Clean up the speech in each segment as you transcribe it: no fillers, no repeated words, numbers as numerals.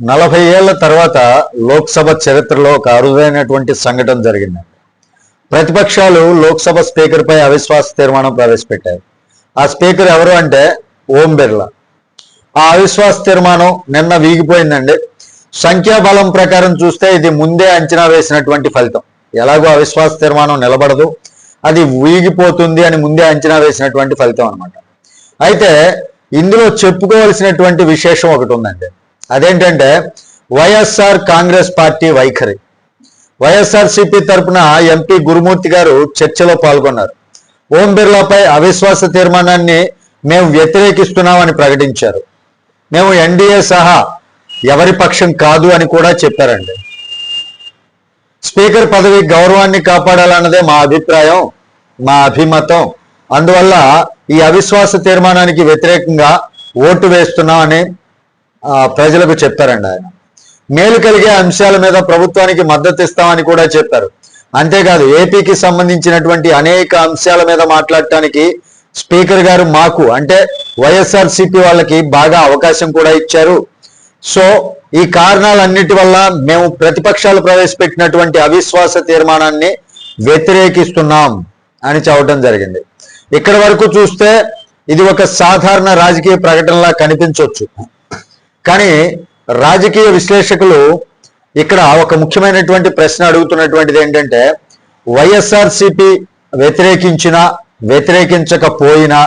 40 ఏళ్ల తర్వాత లోక్సభ చరిత్రలో ఒక అరుదైనటువంటి సంఘటన జరిగింది. ప్రతిపక్షాలు లోక్సభ స్పీకర్ పై అవిశ్వాస తీర్మానం ప్రవేశపెట్టాయి. ఆ స్పీకర్ ఎవరు అంటే ఓం బిర్లా. ఆ అవిశ్వాస తీర్మానం నిన్న వీగిపోయిందండి. సంఖ్యాబలం ప్రకారం చూస్తే ఇది ముందే అంచనా వేసినటువంటి ఫలితం. ఎలాగో అవిశ్వాస తీర్మానం నిలబడదు, అది వీగిపోతుంది అని ముందే అంచనా వేసినటువంటి ఫలితం అనమాట. అయితే ఇందులో చెప్పుకోవలసినటువంటి విశేషం ఒకటి ఉందండి. అదేంటంటే వైఎస్ఆర్ కాంగ్రెస్ పార్టీ వైఖరి. వైఎస్ఆర్సీపీ తరఫున ఎంపీ గురుమూర్తి గారు చర్చలో పాల్గొన్నారు. ఓం బిర్లాపై అవిశ్వాస తీర్మానాన్ని మేము వ్యతిరేకిస్తున్నామని ప్రకటించారు. మేము ఎన్డీఏ సహా ఎవరి పక్షం కాదు అని కూడా చెప్పారండి. స్పీకర్ పదవి గౌరవాన్ని కాపాడాలన్నదే మా అభిప్రాయం, మా అభిమతం. అందువల్ల ఈ అవిశ్వాస తీర్మానానికి వ్యతిరేకంగా ఓటు వేస్తున్నామని ప్రజలకు చెప్పారండి ఆయన. మేలు కలిగే అంశాల మీద ప్రభుత్వానికి మద్దతు ఇస్తామని కూడా చెప్పారు. అంతేకాదు ఏపీకి సంబంధించినటువంటి అనేక అంశాల మీద మాట్లాడటానికి స్పీకర్ గారు మాకు అంటే వైఎస్ఆర్సీపీ వాళ్ళకి బాగా అవకాశం కూడా ఇచ్చారు. సో ఈ కారణాలన్నిటి వల్ల మేము ప్రతిపక్షాలు ప్రవేశపెట్టినటువంటి అవిశ్వాస తీర్మానాన్ని వ్యతిరేకిస్తున్నాం అని చెప్పడం జరిగింది. ఇక్కడి వరకు చూస్తే ఇది ఒక సాధారణ రాజకీయ ప్రకటనలా కనిపించవచ్చు. కానీ రాజకీయ విశ్లేషకులు ఇక్కడ ఒక ముఖ్యమైనటువంటి ప్రశ్న అడుగుతున్నటువంటిది ఏంటంటే వైఎస్ఆర్సీపీ వ్యతిరేకించినా వ్యతిరేకించకపోయినా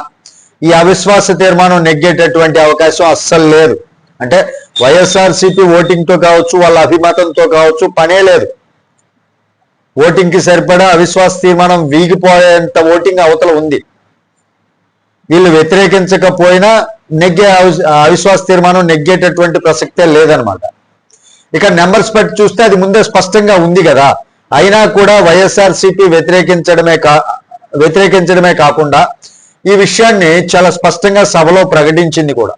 ఈ అవిశ్వాస తీర్మానం నెగ్గేటటువంటి అవకాశం అస్సలు లేదు. అంటే వైఎస్ఆర్సీపీ ఓటింగ్తో కావచ్చు, వాళ్ళ అభిమతంతో కావచ్చు, పనే లేదు. ఓటింగ్కి సరిపడా అవిశ్వాస తీర్మానం వీగిపోయేంత ఓటింగ్ అవతల ఉంది. వీళ్ళు వ్యతిరేకించకపోయినా నెగ్గే అవిశ్వాస తీర్మానం నెగ్గేటటువంటి ప్రసక్తే లేదనమాట. ఇక నెంబర్స్ బట్టి చూస్తే అది ముందే స్పష్టంగా ఉంది కదా. అయినా కూడా వైఎస్ఆర్సీపీ వ్యతిరేకించడమే కాకుండా ఈ విషయాన్ని చాలా స్పష్టంగా సభలో ప్రకటించింది కూడా.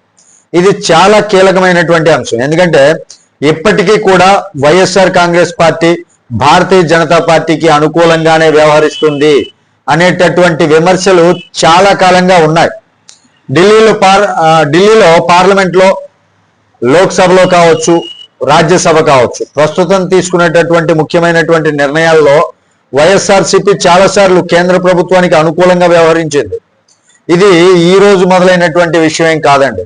ఇది చాలా కీలకమైనటువంటి అంశం. ఎందుకంటే ఇప్పటికీ కూడా వైఎస్ఆర్ కాంగ్రెస్ పార్టీ భారతీయ జనతా పార్టీకి అనుకూలంగానే వ్యవహరిస్తుంది అనేటటువంటి విమర్శలు చాలా కాలంగా ఉన్నాయి. ఢిల్లీలో పార్లమెంట్లో, లోక్సభలో కావచ్చు, రాజ్యసభ కావచ్చు, ప్రస్తుతం తీసుకునేటటువంటి ముఖ్యమైనటువంటి నిర్ణయాల్లో వైఎస్ఆర్సీపీ చాలాసార్లు కేంద్ర ప్రభుత్వానికి అనుకూలంగా వ్యవహరించింది. ఇది ఈ రోజు మొదలైనటువంటి విషయం ఏం కాదండి.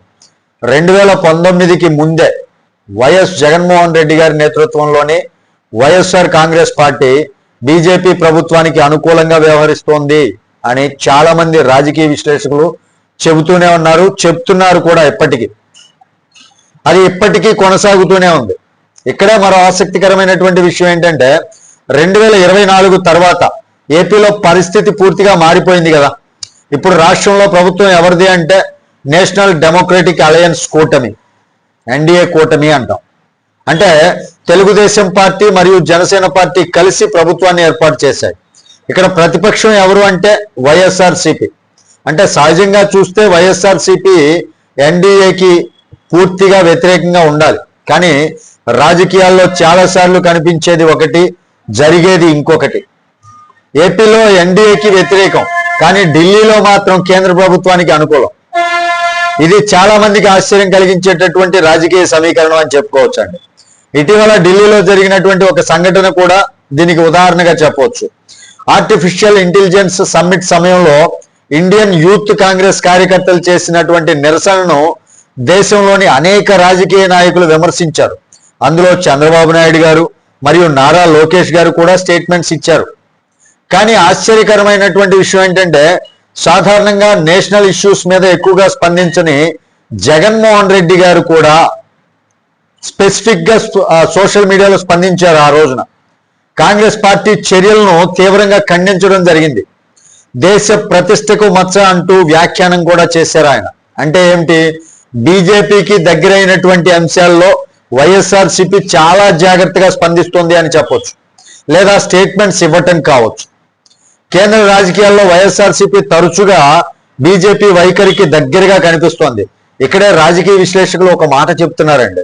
2019కి ముందే వైఎస్ జగన్మోహన్ రెడ్డి గారి నేతృత్వంలోని వైఎస్ఆర్ కాంగ్రెస్ పార్టీ బీజేపీ ప్రభుత్వానికి అనుకూలంగా వ్యవహరిస్తోంది అని చాలా మంది రాజకీయ విశ్లేషకులు చెబుతూనే ఉన్నారు, చెప్తున్నారు కూడా. అది ఇప్పటికీ కొనసాగుతూనే ఉంది. ఇక్కడే మరో ఆసక్తికరమైనటువంటి విషయం ఏంటంటే 2024 తర్వాత ఏపీలో పరిస్థితి పూర్తిగా మారిపోయింది కదా. ఇప్పుడు రాష్ట్రంలో ప్రభుత్వం ఎవరిది అంటే నేషనల్ డెమోక్రటిక్ అలయన్స్ కూటమి, ఎన్డీఏ కూటమి అంటాం. అంటే తెలుగుదేశం పార్టీ మరియు జనసేన పార్టీ కలిసి ప్రభుత్వాన్ని ఏర్పాటు చేశాయి. ఇక్కడ ప్రతిపక్షం ఎవరు అంటే వైఎస్ఆర్సీపీ. అంటే సహజంగా చూస్తే వైఎస్ఆర్సీపీ ఎన్డీఏకి పూర్తిగా వ్యతిరేకంగా ఉండాలి. కానీ రాజకీయాల్లో చాలాసార్లు కనిపించేది ఒకటి, జరిగేది ఇంకొకటి. ఏపీలో ఎన్డీఏకి వ్యతిరేకం, కానీ ఢిల్లీలో మాత్రం కేంద్ర ప్రభుత్వానికి అనుకూలం. ఇది చాలా మందికి ఆశ్చర్యం కలిగించేటటువంటి రాజకీయ సమీకరణం అని చెప్పుకోవచ్చు అండి. ఇటీవల ఢిల్లీలో జరిగినటువంటి ఒక సంఘటన కూడా దీనికి ఉదాహరణగా చెప్పవచ్చు. ఆర్టిఫిషియల్ ఇంటెలిజెన్స్ సమ్మిట్ సమయంలో ఇండియన్ యూత్ కాంగ్రెస్ కార్యకర్తలు చేసినటువంటి నిరసనను దేశంలోని అనేక రాజకీయ నాయకులు విమర్శించారు. అందులో చంద్రబాబు నాయుడు గారు మరియు నారా లోకేష్ గారు కూడా స్టేట్మెంట్స్ ఇచ్చారు. కానీ ఆశ్చర్యకరమైనటువంటి విషయం ఏంటంటే సాధారణంగా నేషనల్ ఇష్యూస్ మీద ఎక్కువగా స్పందించని జగన్మోహన్ రెడ్డి గారు కూడా స్పెసిఫిక్గా సోషల్ మీడియాలో స్పందించారు. ఆ రోజున కాంగ్రెస్ పార్టీ చర్యలను తీవ్రంగా ఖండించడం జరిగింది. దేశ ప్రతిష్టకు మచ్చ అంటూ వ్యాఖ్యానం కూడా చేశారు ఆయన. అంటే ఏమిటి? బీజేపీకి దగ్గరైనటువంటి అంశాల్లో వైఎస్ఆర్సీపీ చాలా జాగ్రత్తగా స్పందిస్తుంది అని చెప్పొచ్చు, లేదా స్టేట్మెంట్స్ ఇవ్వటం కావచ్చు. కేంద్ర రాజకీయాల్లో వైఎస్ఆర్సీపీ తరచుగా బీజేపీ వైఖరికి దగ్గరగా కనిపిస్తోంది. ఇక్కడే రాజకీయ విశ్లేషకులు ఒక మాట చెప్తున్నారండి.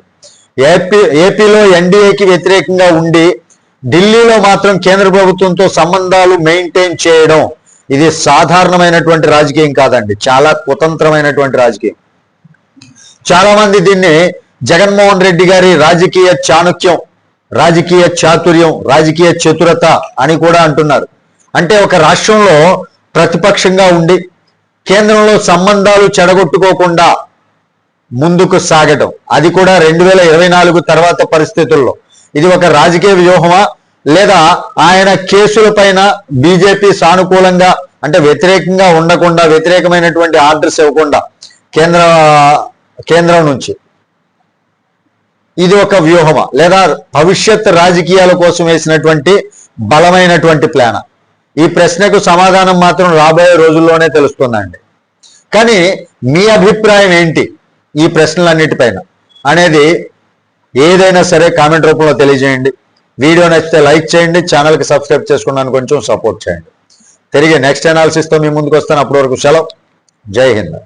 ఏపీలో ఎన్డీఏకి వ్యతిరేకంగా ఉండి ఢిల్లీలో మాత్రం కేంద్ర ప్రభుత్వంతో సంబంధాలు మెయింటైన్ చేయడం ఇది సాధారణమైనటువంటి రాజకీయం కాదండి, చాలా కుతంత్రమైనటువంటి రాజకీయం. చాలా మంది దీన్ని జగన్మోహన్ రెడ్డి గారి రాజకీయ చాణక్యం, రాజకీయ చాతుర్యం, రాజకీయ చతురత అని కూడా అంటున్నారు. అంటే ఒక రాష్ట్రంలో ప్రతిపక్షంగా ఉండి కేంద్రంలో సంబంధాలు చెడగొట్టుకోకుండా ముందుకు సాగటం, అది కూడా 2024 తర్వాత పరిస్థితుల్లో. ఇది ఒక రాజకీయ వ్యూహమా, లేదా ఆయన కేసుల పైన బీజేపీ సానుకూలంగా అంటే వ్యతిరేకంగా ఉండకుండా, వ్యతిరేకమైనటువంటి ఆర్డర్స్ ఇవ్వకుండా కేంద్రం నుంచి ఇది ఒక వ్యూహమా, లేదా భవిష్యత్ రాజకీయాల కోసం వేసినటువంటి బలమైనటువంటి ప్లాన్? ఈ ప్రశ్నకు సమాధానం మాత్రం రాబోయే రోజుల్లోనే తెలుస్తుందండి. కానీ మీ అభిప్రాయం ఏంటి ఈ ప్రశ్నలన్నిటిపైన అనేది ఏదైనా సరే కామెంట్ రూపంలో తెలియజేయండి. వీడియో నచ్చితే లైక్ చేయండి, ఛానల్కి సబ్స్క్రైబ్ చేసుకున్నాను కొంచెం సపోర్ట్ చేయండి. తిరిగి నెక్స్ట్ అనాలిసిస్తో మీ ముందుకు వస్తాను. అప్పటి వరకు సెలవు. జై హింద్.